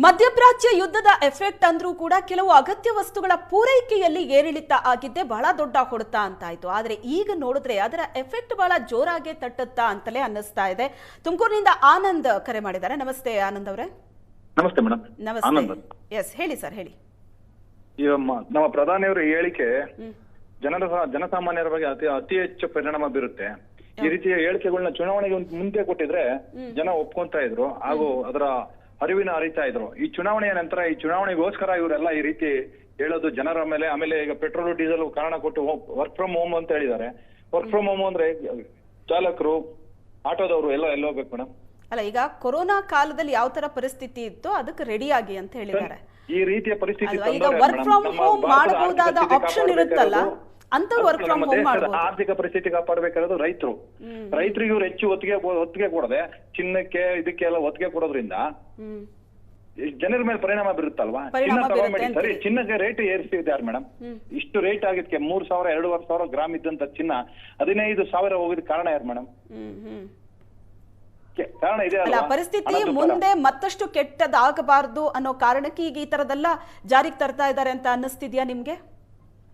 ಮಧ್ಯಪ್ರಾಚ್ಯ ಯುದ್ಧದ ಎಫೆಕ್ಟ್ ಅಂದ್ರೂ ಕೂಡ ಕೆಲವು ಅಗತ್ಯ ವಸ್ತುಗಳ ಪೂರೈಕೆಯಲ್ಲಿ ಏರಿಳಿತ ಆಗಿದ್ದೆ ಬಹಳ ದೊಡ್ಡ ಹೊಡೆತ ಅಂತಾಯ್ತು. ಆದ್ರೆ ಈಗ ನೋಡಿದ್ರೆ ಅದರ ಎಫೆಕ್ಟ್ ಬಹಳ ಜೋರಾಗಿ ತಟ್ಟುತ್ತಾ ಅಂತಲೇ ಅನ್ನಿಸ್ತಾ ಇದೆ. ತುಮಕೂರಿನಿಂದ ಆನಂದ್ ಕರೆ ಮಾಡಿದ್ದಾರೆ. ನಮಸ್ತೆ ಆನಂದ್ ಅವರೇ. ನಮಸ್ತೆ ಮೇಡಮ್. ನಮಸ್ತೆ. ಎಸ್, ಹೇಳಿ ಸರ್, ಹೇಳಿ. ನಮ್ಮ ಪ್ರಧಾನಿಯವರ ಹೇಳಿಕೆ ಜನಸಾಮಾನ್ಯರ ಬಗ್ಗೆ ಅತಿ ಹೆಚ್ಚು ಪರಿಣಾಮ ಬೀರುತ್ತೆ. ಈ ರೀತಿಯ ಹೇಳಿಕೆಗಳನ್ನ ಚುನಾವಣೆಗೆ ಮುಂದೆ ಕೊಟ್ಟಿದ್ರೆ ಜನ ಒಪ್ಕೊಂತಾ ಇದ್ರು ಹಾಗೂ ಅದರ ಅರಿವಿನ ಅರಿತಾ ಇದ್ರು. ಈ ಚುನಾವಣೆಯ ನಂತರ ಈ ಚುನಾವಣೆಗೋಸ್ಕರ ಇವರೆಲ್ಲ ಈ ರೀತಿ ಹೇಳೋದು ಜನರ ಮೇಲೆ. ಆಮೇಲೆ ಈಗ ಪೆಟ್ರೋಲ್ ಡೀಸೆಲ್ ಕಾರಣ ಕೊಟ್ಟು ವರ್ಕ್ ಫ್ರಮ್ ಹೋಮ್ ಅಂತ ಹೇಳಿದ್ದಾರೆ. ವರ್ಕ್ ಫ್ರಮ್ ಹೋಮ್ ಅಂದ್ರೆ ಚಾಲಕರು, ಆಟೋದವರು ಎಲ್ಲ ಹೋಗ್ಬೇಕು ಮೇಡಮ್. ಅಲ್ಲ, ಈಗ ಕೊರೋನಾ ಕಾಲದಲ್ಲಿ ಯಾವ ತರ ಪರಿಸ್ಥಿತಿ ಇತ್ತು ಅದಕ್ಕೆ ರೆಡಿ ಆಗಿ ಅಂತ ಹೇಳಿದ್ದಾರೆ. ಈ ರೀತಿಯ ಪರಿಸ್ಥಿತಿ ಈಗ ವರ್ಕ್ ಫ್ರಮ್ ಹೋಮ್ ಮಾಡಬಹುದಾದ ಆಪ್ಷನ್ ಇರುತ್ತಲ್ಲ, ಅಂತ ವರ್ಕ್ ಫ್ರಮ್ ಹೋಮ್ ಮಾಡಬಹುದು. ಆರ್ಥಿಕ ಪರಿಸ್ಥಿತಿ ಕಾಪಾಡಬೇಕಾದ್ರೆ ರೈತರಿಗೆ ಇವ್ರು ಹೆಚ್ಚು ಒತ್ತಿಗೆ ಕೊಡದೆ ಚಿನ್ನಕ್ಕೆ ಇದಕ್ಕೆಲ್ಲ ಒತ್ತಿಗೆ ಕೊಡೋದ್ರಿಂದ ಜನರ ಮೇಲೆ ಪರಿಣಾಮ ಬೀರುತ್ತಲ್ವಾ. ಚಿನ್ನ ತಗೊಂಬೇಡಿ, ಸರಿ, ಚಿನ್ನಕ್ಕೆ ರೇಟ್ ಏರಿಸಿದ್ದಾರೆ ಮೇಡಮ್. ಇಷ್ಟು ರೇಟ್ ಆಗಿದ್ಕೆ 3,000 2,500 ಗ್ರಾಮ್ ಇದ್ದಂತ ಚಿನ್ನ 15,000 ಹೋಗಿದ ಕಾರಣ ಯಾರು ಮೇಡಮ್? ಕಾರಣ ಇದೆ ಅಲ್ಲ, ಪರಿಸ್ಥಿತಿ ಮುಂದೆ ಮತ್ತಷ್ಟು ಕೆಟ್ಟದಾಗಬಾರದು ಅನ್ನೋ ಕಾರಣಕ್ಕೆ ಈಗ ಈ ತರದೆಲ್ಲ ಜಾರಿಗೆ ತರ್ತಾ ಇದ್ದಾರೆ ಅಂತ ಅನ್ನಿಸ್ತಿದ್ಯಾ ನಿಮ್ಗೆ?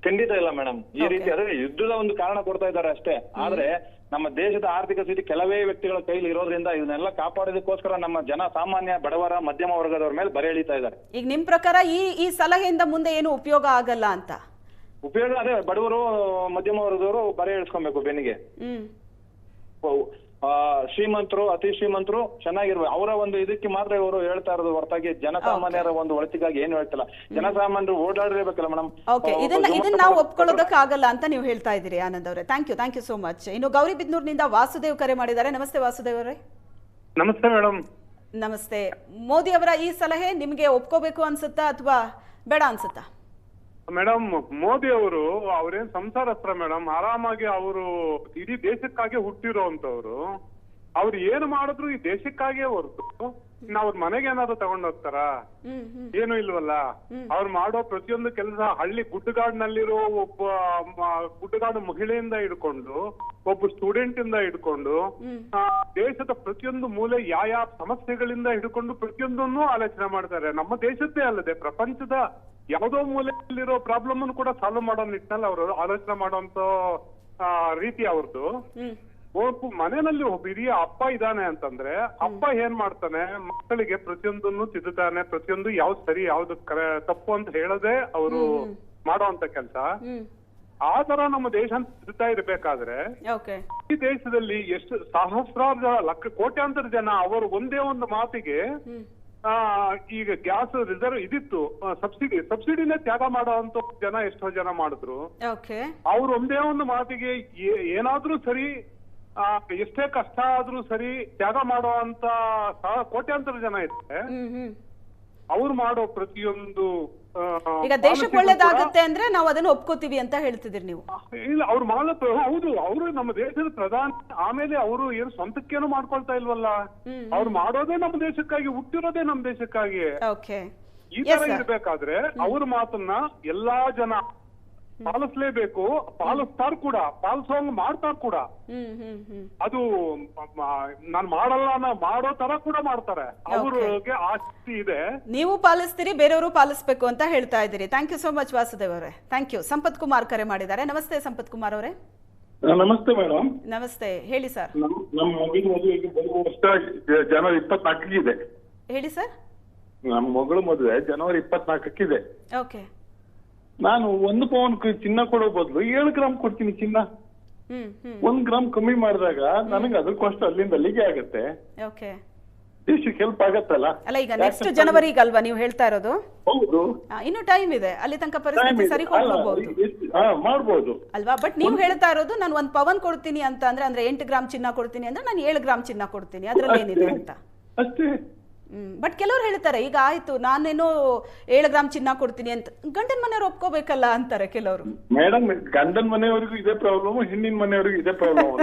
ಖಂಡಿತ ಇಲ್ಲ ಮೇಡಮ್. ಈ ರೀತಿ ಅದೇ ಯುದ್ಧದ ಒಂದು ಕಾರಣ ಕೊಡ್ತಾ ಇದ್ದಾರೆ ಅಷ್ಟೇ. ಆದ್ರೆ ನಮ್ಮ ದೇಶದ ಆರ್ಥಿಕ ಸ್ಥಿತಿ ಕೆಲವೇ ವ್ಯಕ್ತಿಗಳ ಕೈಲಿ ಇರೋದ್ರಿಂದ ಇದನ್ನೆಲ್ಲ ಕಾಪಾಡೋದಕ್ಕೋಸ್ಕರ ನಮ್ಮ ಜನ ಸಾಮಾನ್ಯ ಬಡವರ ಮಧ್ಯಮ ವರ್ಗದವ್ರ ಮೇಲೆ ಬರೆ ಎಳಿತಾ ಇದ್ದಾರೆ. ಈಗ ನಿಮ್ ಪ್ರಕಾರ ಈ ಸಲಹೆಯಿಂದ ಮುಂದೆ ಏನು ಉಪಯೋಗ ಆಗಲ್ಲ ಅಂತ? ಉಪಯೋಗ ಅದೇ, ಬಡವರು ಮಧ್ಯಮ ವರ್ಗದವರು ಬರೆ ಎಳಿಸ್ಕೊಬೇಕು ಬೆನ್ನಿಗೆ. ಶ್ರೀಮಂತರು, ಅತಿ ಶ್ರೀಮಂತರು ಚೆನ್ನಾಗಿರ್ಬೇಕು, ಅವರ ಒಂದು ಇದಕ್ಕೆ ಮಾತ್ರ ಇವರು ಹೇಳ್ತಾ ಇರೋದು ಹೊರತಾಗಿ ಜನಸಾಮಾನ್ಯರ ಒಂದು ಒಳತಿಗಾಗಿ ಏನು ಹೇಳ್ತಿಲ್ಲ. ಜನಸಾಮಾನ್ಯರು ಓಡಾಡಿರ್ಬೇಕಲ್ಲ ಮೇಡಮ್. ಓಕೆ, ಇದನ್ನ ನಾವು ಒಪ್ಕೊಳ್ಳೋದಕ್ಕಾಗಲ್ಲ ಅಂತ ನೀವು ಹೇಳ್ತಾ ಇದ್ದೀರಿ ಆನಂದ್ ಅವರೇ. Thank you so much. ಇನ್ನು ಗೌರಿಬಿದನೂರಿನಿಂದ ವಾಸುದೇವ್ ಕರೆ ಮಾಡಿದ್ದಾರೆ. ನಮಸ್ತೆ ವಾಸುದೇವ್ ಅವರೇ. ನಮಸ್ತೆ ಮೇಡಮ್. ನಮಸ್ತೆ. ಮೋದಿ ಅವರ ಈ ಸಲಹೆ ನಿಮ್ಗೆ ಒಪ್ಕೋಬೇಕು ಅನ್ಸುತ್ತಾ ಅಥವಾ ಬೇಡ ಅನ್ಸುತ್ತಾ? ಮೇಡಮ್, ಮೋದಿ ಅವರು ಅವ್ರೇನ್ ಸಂಸಾರಸ್ತ್ರ ಮೇಡಮ್. ಆರಾಮಾಗಿ ಅವರು ಇಡೀ ದೇಶಕ್ಕಾಗಿ ಹುಟ್ಟಿರೋ ಅಂತವ್ರು. ಅವ್ರು ಏನು ಮಾಡಿದ್ರು ಈ ದೇಶಕ್ಕಾಗಿಯೇ ಹೊರತು ಅವ್ರ ಮನೆಗೆ ಏನಾದ್ರು ತಗೊಂಡ್ ಹೋಗ್ತಾರ? ಏನು ಇಲ್ವಲ್ಲ. ಅವ್ರು ಮಾಡೋ ಪ್ರತಿಯೊಂದು ಕೆಲಸ ಹಳ್ಳಿ ಗುಡ್ಡಗಾಡಿನಲ್ಲಿರೋ ಒಬ್ಬ ಗುಡ್ಡಗಾಡು ಮಹಿಳೆಯಿಂದ ಹಿಡ್ಕೊಂಡು ಒಬ್ಬ ಸ್ಟೂಡೆಂಟ್ ಇಂದ ಹಿಡ್ಕೊಂಡು ದೇಶದ ಪ್ರತಿಯೊಂದು ಮೂಲೆ ಯಾವ ಸಮಸ್ಯೆಗಳಿಂದ ಹಿಡ್ಕೊಂಡು ಪ್ರತಿಯೊಂದನ್ನು ಆಲೋಚನೆ ಮಾಡ್ತಾರೆ. ನಮ್ಮ ದೇಶದ್ದೇ ಅಲ್ಲದೆ ಪ್ರಪಂಚದ ಯಾವುದೋ ಮೂಲೆಯಲ್ಲಿರೋ ಪ್ರಾಬ್ಲಮ್ ಅನ್ನು ಕೂಡ ಸಾಲ್ವ್ ಮಾಡೋ ನಿಟ್ಟಿನಲ್ಲಿ ಅವರು ಆಲೋಚನೆ ಮಾಡುವಂತ ರೀತಿ ಅವ್ರದ್ದು. ಒಬ್ಬ ಮನೆಯಲ್ಲಿ ಒಬ್ಬ ಹಿರಿಯ ಅಪ್ಪ ಇದ್ದಾನೆ ಅಂತಂದ್ರೆ ಅಪ್ಪ ಏನ್ ಮಾಡ್ತಾನೆ, ಮಕ್ಕಳಿಗೆ ಪ್ರತಿಯೊಂದನ್ನು ತಿದ್ದುತ್ತಾನೆ. ಪ್ರತಿಯೊಂದು ಯಾವ್ದು ಸರಿ ಯಾವ್ದು ತಪ್ಪು ಅಂತ ಹೇಳದೆ ಅವರು ಮಾಡುವಂತ ಕೆಲಸ. ಆ ತರ ನಮ್ಮ ದೇಶ ತಿದ್ದುತ್ತಾ ಇರ್ಬೇಕಾದ್ರೆ ಈ ದೇಶದಲ್ಲಿ ಎಷ್ಟು ಸಹಸ್ರಾರು ಕೋಟ್ಯಾಂತರ ಜನ ಅವರು ಒಂದೇ ಒಂದು ಮಾತಿಗೆ ಈಗ ಗ್ಯಾಸ್ ರಿಸರ್ವ್ ಇದಿತ್ತು, ಸಬ್ಸಿಡಿನೇ ತ್ಯಾಗ ಮಾಡುವಂತ ಜನ ಎಷ್ಟೋ ಜನ ಮಾಡಿದ್ರು. ಅವ್ರು ಒಂದೇ ಒಂದು ಮಾತಿಗೆ ಏನಾದ್ರೂ ಸರಿ, ಎಷ್ಟೇ ಕಷ್ಟ ಆದ್ರೂ ಸರಿ ತ್ಯಾಗ ಮಾಡುವಂತ ಕೋಟ್ಯಾಂತರ ಜನ ಇದ್ದಾರೆ. ಅವ್ರು ಮಾಡೋ ಪ್ರತಿಯೊಂದು ಈಗ ದೇಶಕ್ಕೆ ಒಳ್ಳೇದಾಗುತ್ತೆ ಅಂದ್ರೆ ನಾವು ಅದನ್ನ ಒಪ್ಕೋತೀವಿ ಅಂತ ಹೇಳ್ತಿದ್ದೀರಿ ನೀವು? ಇಲ್ಲ, ಅವ್ರು ಮಾಡೋ ಹೌದು, ಅವರು ನಮ್ಮ ದೇಶದ ಪ್ರಧಾನಿ. ಆಮೇಲೆ ಅವರು ಏನು ಸ್ವಂತಕ್ಕೇನು ಮಾಡ್ಕೊಳ್ತಾ ಇಲ್ವಲ್ಲ. ಅವ್ರು ಮಾಡೋದೇ ನಮ್ಮ ದೇಶಕ್ಕಾಗಿ, ಹುಟ್ಟಿರೋದೇ ನಮ್ಮ ದೇಶಕ್ಕಾಗಿ. ಈ ತರ ಇರ್ಬೇಕಾದ್ರೆ ಅವ್ರ ಮಾತನ್ನ ಎಲ್ಲಾ ಜನ ಪಾಲಿಸ್ಲೇಬೇಕು. ಪಾಲಿಸ್ತಾರ ಕೂಡ, ಪಾಲಿಸೋಂಗ್ ಮಾಡ್ತಾರ ಕೂಡ. ಅದು ನಾನ್ ಮಾಡಲ್ಲ ಮಾಡೋ ತರ ಕೂಡ ಮಾಡ್ತಾರೆ. ಅವ್ರಿಗೆ ಆಸಕ್ತಿ ಇದೆ. ನೀವು ಪಾಲಿಸ್ತೀರಿ, ಬೇರೆಯವರು ಪಾಲಿಸ್ಬೇಕು ಅಂತ ಹೇಳ್ತಾ ಇದ್ದೀರಿ. Thank you so much Vasudev ಅವರೇ. Thank you. ಸಂಪತ್ ಕುಮಾರ್ ಕರೆ ಮಾಡಿದ್ದಾರೆ. ನಮಸ್ತೆ ಸಂಪತ್ ಕುಮಾರ್ ಅವರೇ. ನಮಸ್ತೆ ಮೇಡಮ್. ನಮಸ್ತೆ, ಹೇಳಿ ಸರ್. ನಮ್ಮ ಮಗಳ ಮದುವೆಗೆ ಬರುವ ವರ್ಷ ಜನವರಿ 24 ಹೇಳಿ ಸರ್. ನಮ್ಮ ಮಗಳು ಮದುವೆ ಜನವರಿ 24 ಓಕೆ. ನಾನು 1 ಪೌಂಡ್ ಚಿನ್ನ ಕೊಡೋ ಬದಲು 7 ಗ್ರಾಮ್ ಕೊಡ್ತೀನಿ ಚಿನ್ನ. 1 ಗ್ರಾಮ್ ಕಮ್ಮಿ ಮಾಡಿದಾಗ ನನಗೆ ಅದಕ್ಕಷ್ಟು ಅಲ್ಲಿಂದ ಅಲ್ಲಿಗೆ ಆಗತ್ತೆ. ದೇಶಕ್ಕೆ ಹೆಲ್ಪ್ ಆಗತ್ತಲ್ಲ. ಅಲ್ಲ, ಈಗ ನೆಕ್ಸ್ಟ್ ಜನವರಿಗಲ್ವಾ ನೀವು ಹೇಳ್ತಾ ಇರೋದು? ಹೌದು, ಇನ್ನು ಟೈಮ್ ಇದೆ. ಅಲ್ಲಿ ತನಕ ಪರಿಸ್ಥಿತಿ ಸರಿ ಹೋಗ್ಬಹುದು ಮಾಡ್ಬೋದು ಅಲ್ವಾ? ಬಟ್ ನೀವು ಹೇಳ್ತಾ ಇರೋದು ನಾನು 1 ಪವನ್ ಕೊಡ್ತೀನಿ ಅಂತ ಅಂದ್ರೆ 8 ಗ್ರಾಮ್ ಚಿನ್ನ ಕೊಡ್ತೀನಿ ಅಂದ್ರೆ ನಾನು 7 ಗ್ರಾಮ್ ಚಿನ್ನ ಕೊಡ್ತೀನಿ, ಅದ್ರಲ್ಲಿ ಏನಿದೆ ಅಂತ ಅಷ್ಟೇ. ಬಟ್ ಕೆಲವ್ರು ಹೇಳ್ತಾರೆ ಈಗ ಆಯ್ತು ನಾನೇನೋ 7 ಗ್ರಾಮ್ ಚಿನ್ನ ಕೊಡ್ತೀನಿ ಅಂತ, ಗಂಡನ ಮನೆಯವ್ರು ಒಪ್ಕೋಬೇಕಲ್ಲ ಅಂತಾರೆ ಕೆಲವರು. ಮೇಡಮ್, ಗಂಡನ ಮನೆಯವರಿಗೂ ಇದೇ ಪ್ರಾಬ್ಲಮ್, ಹೆಣ್ಣಿನ ಮನೆಯವರಿಗೂ ಇದೇ ಪ್ರಾಬ್ಲಮ್.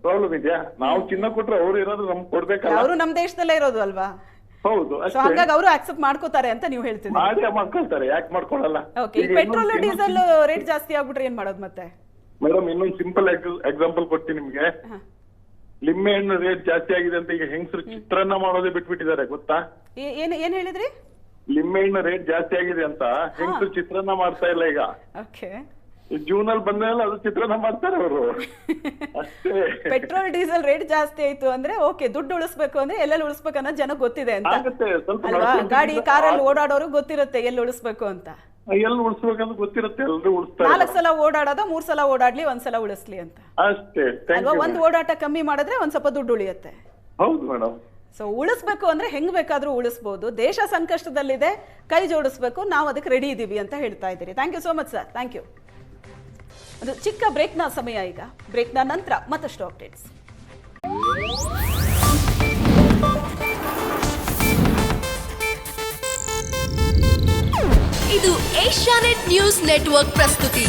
ಪ್ರಾಬ್ಲಮ್ ಇದೆಯಾ? ನಾವು ಚಿನ್ನ ಕೊಟ್ರೆ ಅವ್ರು ಏನಾದ್ರು ನಮ್ಗೆ ಕೊಡ್ಬೇಕಲ್ಲ. ಅವರು ನಮ್ಮ ದೇಶದಲ್ಲೇ ಇರೋದು ಅಲ್ವಾ? ಹೌದು, ಹಾಗಾಗಿ ಅವರು ಆಕ್ಸೆಪ್ಟ್ ಮಾಡ್ಕೋತಾರೆ ಅಂತ ನೀವು ಹೇಳ್ತಿದ್ದೀರಿ. ಮಾಡ್ಕೊಳ್ತಾರೆ, ಯಾಕೆ ಮಾಡ್ಕೊಳ್ಳಲ್ಲ? ಈಗ ಪೆಟ್ರೋಲ್ ಡೀಸೆಲ್ ರೇಟ್ ಜಾಸ್ತಿ ಆಗ್ಬಿಟ್ರೆ ಏನ್ ಮಾಡೋದು ಮತ್ತೆ? ಮೇಡಮ್, ಇನ್ನೊಂದು ಸಿಂಪಲ್ ಎಕ್ಸಾಂಪಲ್ ಕೊಡ್ತೀನಿ ನಿಮ್ಗೆ. ಲಿಂಬೆ ಹಣ್ಣು ರೇಟ್ ಜಾಸ್ತಿ ಆಗಿದೆ ಅಂತ ಈಗ ಹೆಂಗಸರು ಚಿತ್ರಾನ್ನ ಮಾಡೋದೇ ಬಿಟ್ಬಿಟ್ಟಿದ್ದಾರೆ ಗೊತ್ತಾ? ಏನ್ ಹೇಳಿದ್ರಿ? ಲಿಂಬೆ ಹಣ್ಣು ರೇಟ್ ಜಾಸ್ತಿ ಆಗಿದೆ ಅಂತ ಹೆಂಗಸರು ಚಿತ್ರಾನ್ನ ಮಾಡ್ತಾ ಇಲ್ಲ ಈಗ. ಓಕೆ. ಜೂನ್ ಅಲ್ಲಿ ಬಂದ್ಮೇಲೆ ಅದು ಚಿತ್ರಾನ್ನ ಮಾಡ್ತಾರೆ ಅವರು ಅಷ್ಟೇ. ಪೆಟ್ರೋಲ್ ಡೀಸೆಲ್ ರೇಟ್ ಜಾಸ್ತಿ ಆಯ್ತು ಅಂದ್ರೆ ಓಕೆ, ದುಡ್ಡು ಉಳಿಸ್ಬೇಕು ಅಂದ್ರೆ ಎಲ್ಲೆಲ್ಲಿ ಉಳಿಸ್ಬೇಕು ಅನ್ನೋದು ಜನಕ್ಕೆ ಗೊತ್ತಿದೆ ಅಂತ ಆಗುತ್ತೆ ಸ್ವಲ್ಪ ಅಲ್ವಾ? ಗಾಡಿ ಕಾರಲ್ಲಿ ಓಡಾಡೋರು ಗೊತ್ತಿರುತ್ತೆ ಎಲ್ಲಿ ಉಳಿಸ್ಬೇಕು ಅಂತ. ಎಲ್ಲಿ ಉಳಿಸ್ಬೇಕಂತ ಗೊತ್ತಿರುತ್ತೆ, ಎಲ್ರು ಉಳಿಸ್ತಾರೆ. 4 ಸಲ ಓಡಾಡೋದು 3 ಸಲ ಓಡಾಡ್ಲಿ 1 ಸಲ ಉಳಿಸ್ಲಿ ಅಂತ ಅಷ್ಟೇ. ಅಲ್ವಾ? ಒಂದು ಓಡಾಟ ಕಮ್ಮಿ ಮಾಡಿದ್ರೆ ಒಂದ್ ಸ್ವಲ್ಪ ದುಡ್ಡು ಉಳಿಯುತ್ತೆ. ಹೌದು ಮೇಡಮ್. ಸೊ ಉಳಿಸ್ಬೇಕು ಅಂದ್ರೆ ಹೆಂಗ್ ಬೇಕಾದ್ರೂ ಉಳಿಸ್ಬೋದು. ದೇಶ ಸಂಕಷ್ಟದಲ್ಲಿದೆ, ಕೈ ಜೋಡಿಸ್ಬೇಕು, ನಾವು ಅದಕ್ಕೆ ರೆಡಿ ಇದೀವಿ ಅಂತ ಹೇಳ್ತಾ ಇದ್ದೀರಿ. Thank you so much sir, thank you. ಒಂದು ಚಿಕ್ಕ ಬ್ರೇಕ್ನ ಸಮಯ. ಈಗ ಬ್ರೇಕ್ನ ನಂತರ ಮತ್ತಷ್ಟು ಅಪ್ಡೇಟ್ಸ್. ಇದು ಏಷ್ಯಾನೆಟ್ ನ್ಯೂಸ್ ನೆಟ್ವರ್ಕ್ ಪ್ರಸ್ತುತಿ.